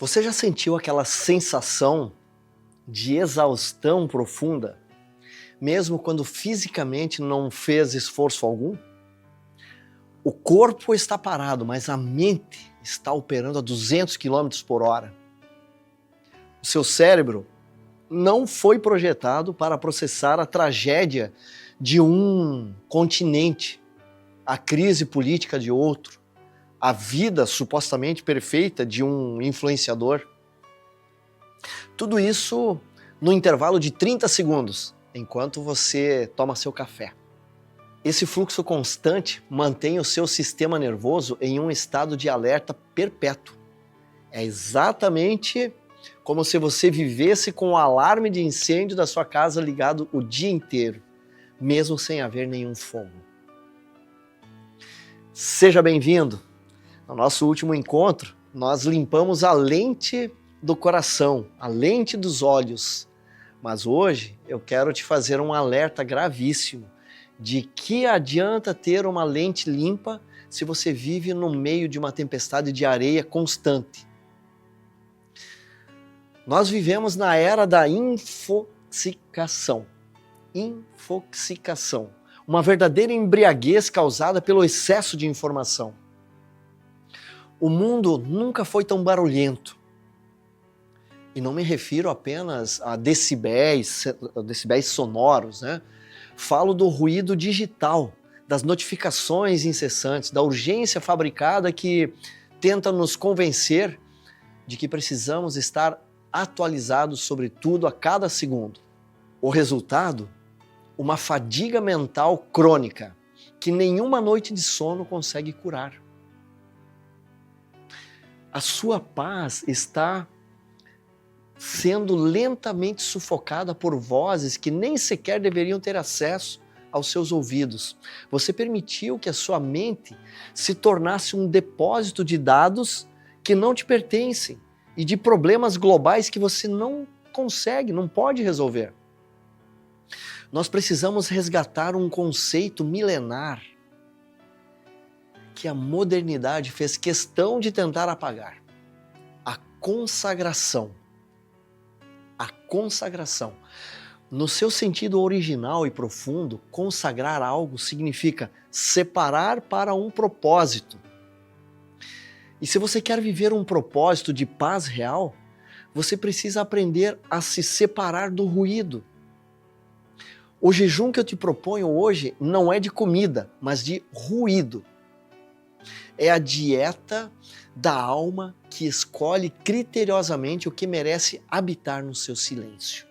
Você já sentiu aquela sensação de exaustão profunda, mesmo quando fisicamente não fez esforço algum? O corpo está parado, mas a mente está operando a 200 km por hora. O seu cérebro não foi projetado para processar a tragédia de um continente, a crise política de outro, a vida supostamente perfeita de um influenciador. Tudo isso no intervalo de 30 segundos, enquanto você toma seu café. Esse fluxo constante mantém o seu sistema nervoso em um estado de alerta perpétuo. É exatamente como se você vivesse com o alarme de incêndio da sua casa ligado o dia inteiro, mesmo sem haver nenhum fogo. Seja bem-vindo! No nosso último encontro, nós limpamos a lente do coração, a lente dos olhos. Mas hoje eu quero te fazer um alerta gravíssimo de que adianta ter uma lente limpa se você vive no meio de uma tempestade de areia constante. Nós vivemos na era da infoxicação. Infoxicação. Uma verdadeira embriaguez causada pelo excesso de informação. O mundo nunca foi tão barulhento. E não me refiro apenas a decibéis sonoros, né? Falo do ruído digital, das notificações incessantes, da urgência fabricada que tenta nos convencer de que precisamos estar atualizados sobre tudo a cada segundo. O resultado? Uma fadiga mental crônica que nenhuma noite de sono consegue curar. A sua paz está sendo lentamente sufocada por vozes que nem sequer deveriam ter acesso aos seus ouvidos. Você permitiu que a sua mente se tornasse um depósito de dados que não te pertencem e de problemas globais que você não consegue, não pode resolver. Nós precisamos resgatar um conceito milenar que a modernidade fez questão de tentar apagar: a consagração. A consagração. No seu sentido original e profundo, consagrar algo significa separar para um propósito. E se você quer viver um propósito de paz real, você precisa aprender a se separar do ruído. O jejum que eu te proponho hoje não é de comida, mas de ruído. É a dieta da alma que escolhe criteriosamente o que merece habitar no seu silêncio.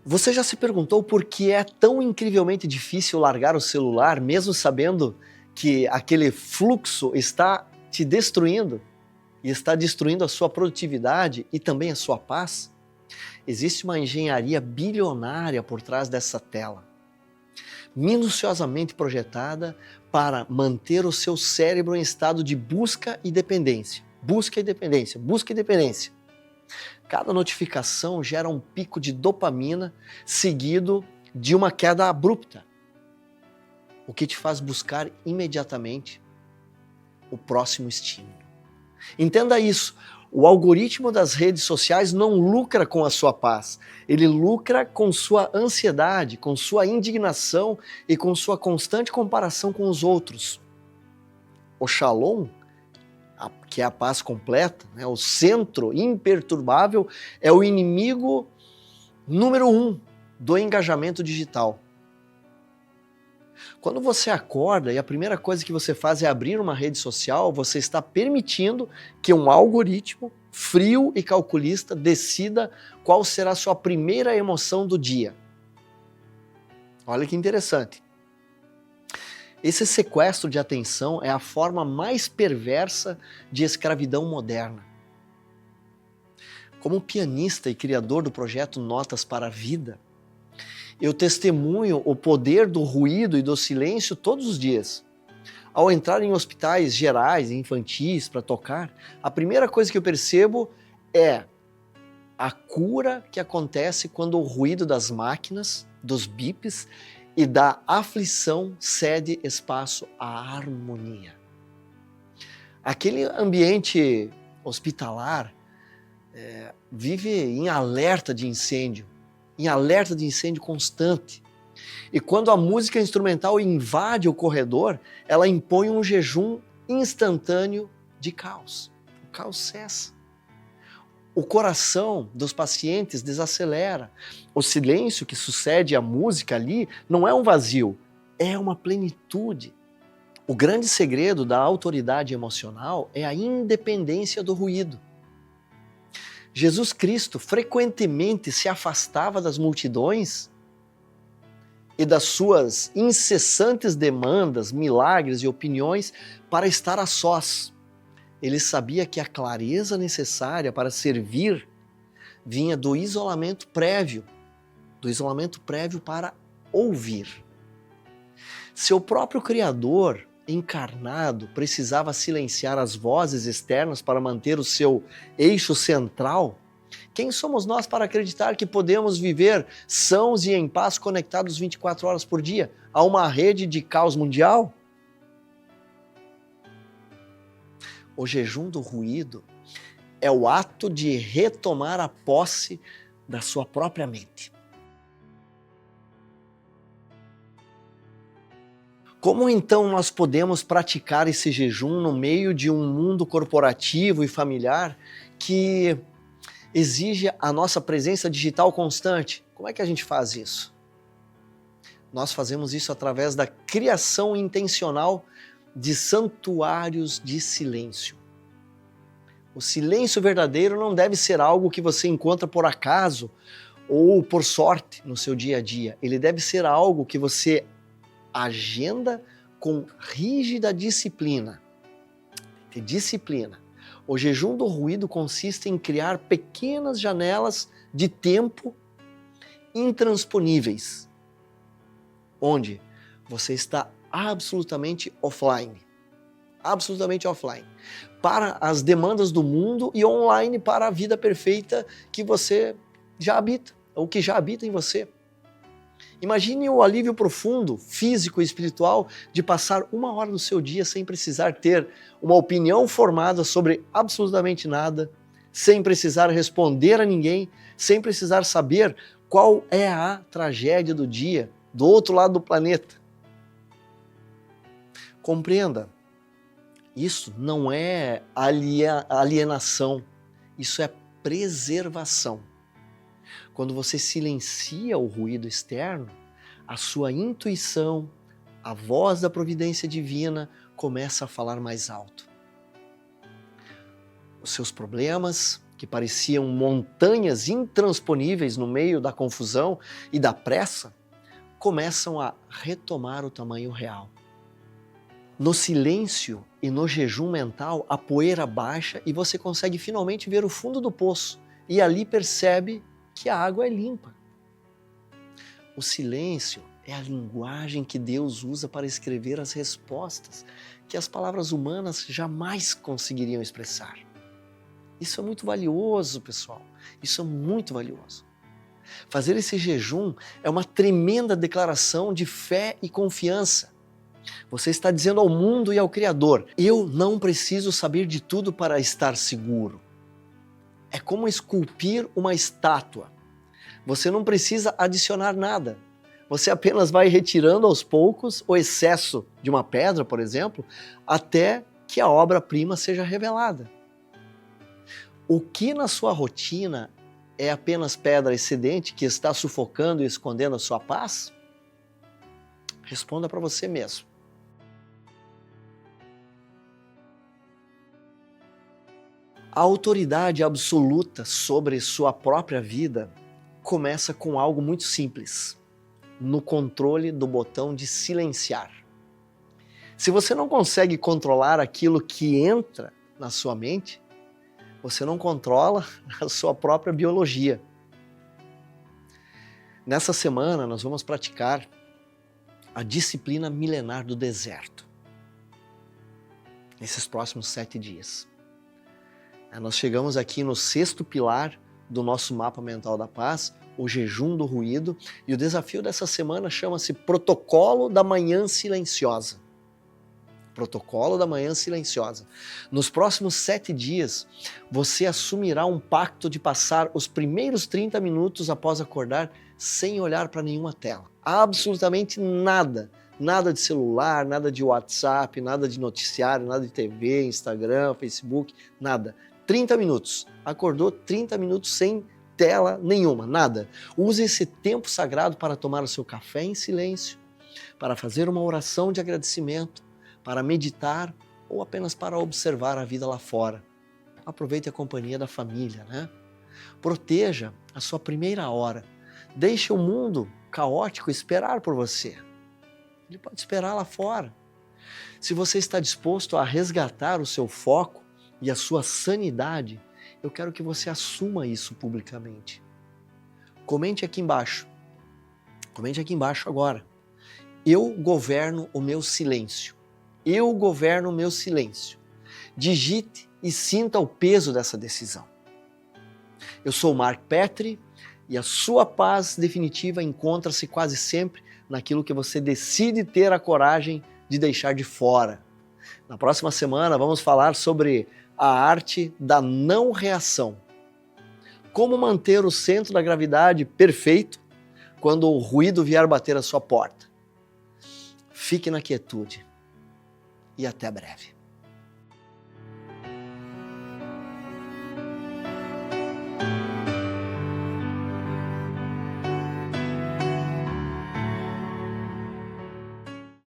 Você já se perguntou por que é tão incrivelmente difícil largar o celular, mesmo sabendo que aquele fluxo está te destruindo e está destruindo a sua produtividade e também a sua paz? Existe uma engenharia bilionária por trás dessa tela, minuciosamente projetada para manter o seu cérebro em estado de busca e dependência. Busca e dependência, busca e dependência. Cada notificação gera um pico de dopamina seguido de uma queda abrupta, o que te faz buscar imediatamente o próximo estímulo. Entenda isso. O algoritmo das redes sociais não lucra com a sua paz, ele lucra com sua ansiedade, com sua indignação e com sua constante comparação com os outros. O Shalom, que é a paz completa, né, o centro imperturbável, é o inimigo número 1 do engajamento digital. Quando você acorda e a primeira coisa que você faz é abrir uma rede social, você está permitindo que um algoritmo frio e calculista decida qual será a sua primeira emoção do dia. Olha que interessante. Esse sequestro de atenção é a forma mais perversa de escravidão moderna. Como pianista e criador do projeto Notas para a Vida, eu testemunho o poder do ruído e do silêncio todos os dias. Ao entrar em hospitais gerais e infantis para tocar, a primeira coisa que eu percebo é a cura que acontece quando o ruído das máquinas, dos bips e da aflição cede espaço à harmonia. Aquele ambiente hospitalar vive em alerta de incêndio constante. E quando a música instrumental invade o corredor, ela impõe um jejum instantâneo de caos. O caos cessa. O coração dos pacientes desacelera. O silêncio que sucede à música ali não é um vazio, é uma plenitude. O grande segredo da autoridade emocional é a independência do ruído. Jesus Cristo frequentemente se afastava das multidões e das suas incessantes demandas, milagres e opiniões para estar a sós. Ele sabia que a clareza necessária para servir vinha do isolamento prévio para ouvir. Seu próprio Criador encarnado precisava silenciar as vozes externas para manter o seu eixo central. Quem somos nós para acreditar que podemos viver sãos e em paz conectados 24 horas por dia a uma rede de caos mundial? O jejum do ruído é o ato de retomar a posse da sua própria mente. Como então nós podemos praticar esse jejum no meio de um mundo corporativo e familiar que exige a nossa presença digital constante? Como é que a gente faz isso? Nós fazemos isso através da criação intencional de santuários de silêncio. O silêncio verdadeiro não deve ser algo que você encontra por acaso ou por sorte no seu dia a dia. Ele deve ser algo que você agenda com rígida disciplina. O jejum do ruído consiste em criar pequenas janelas de tempo intransponíveis, onde você está absolutamente offline, para as demandas do mundo e online para a vida perfeita que você já habita, ou que já habita em você. Imagine o alívio profundo, físico e espiritual de passar 1 hora do seu dia sem precisar ter uma opinião formada sobre absolutamente nada, sem precisar responder a ninguém, sem precisar saber qual é a tragédia do dia do outro lado do planeta. Compreenda, isso não é alienação, isso é preservação. Quando você silencia o ruído externo, a sua intuição, a voz da providência divina começa a falar mais alto. Os seus problemas, que pareciam montanhas intransponíveis no meio da confusão e da pressa, começam a retomar o tamanho real. No silêncio e no jejum mental, a poeira baixa e você consegue finalmente ver o fundo do poço e ali percebe que a água é limpa. O silêncio é a linguagem que Deus usa para escrever as respostas que as palavras humanas jamais conseguiriam expressar. Isso é muito valioso, pessoal. Isso é muito valioso. Fazer esse jejum é uma tremenda declaração de fé e confiança. Você está dizendo ao mundo e ao Criador: eu não preciso saber de tudo para estar seguro. É como esculpir uma estátua. Você não precisa adicionar nada. Você apenas vai retirando aos poucos o excesso de uma pedra, por exemplo, até que a obra-prima seja revelada. O que na sua rotina é apenas pedra excedente que está sufocando e escondendo a sua paz? Responda para você mesmo. A autoridade absoluta sobre sua própria vida começa com algo muito simples: no controle do botão de silenciar. Se você não consegue controlar aquilo que entra na sua mente, você não controla a sua própria biologia. Nessa semana nós vamos praticar a disciplina milenar do deserto. Nesses próximos 7 dias. Nós chegamos aqui no 6º pilar do nosso mapa mental da paz, o jejum do ruído, e o desafio dessa semana chama-se Protocolo da Manhã Silenciosa. protocolo da manhã silenciosa. Nos próximos 7 dias, você assumirá um pacto de passar os primeiros 30 minutos após acordar sem olhar para nenhuma tela. Absolutamente nada. Nada de celular, nada de WhatsApp, nada de noticiário, nada de TV, Instagram, Facebook, nada. 30 minutos. Acordou, 30 minutos sem tela nenhuma, nada. Use esse tempo sagrado para tomar o seu café em silêncio, para fazer uma oração de agradecimento, para meditar ou apenas para observar a vida lá fora. Aproveite a companhia da família, né? Proteja a sua primeira hora. Deixe o mundo caótico esperar por você. Ele pode esperar lá fora. Se você está disposto a resgatar o seu foco e a sua sanidade, eu quero que você assuma isso publicamente. Comente aqui embaixo. Comente aqui embaixo agora. Eu governo o meu silêncio. Eu governo o meu silêncio. Digite e sinta o peso dessa decisão. Eu sou Mark Petri e a sua paz definitiva encontra-se quase sempre naquilo que você decide ter a coragem de deixar de fora. Na próxima semana vamos falar sobre a arte da não reação. Como manter o centro da gravidade perfeito quando o ruído vier bater a sua porta. Fique na quietude e até breve.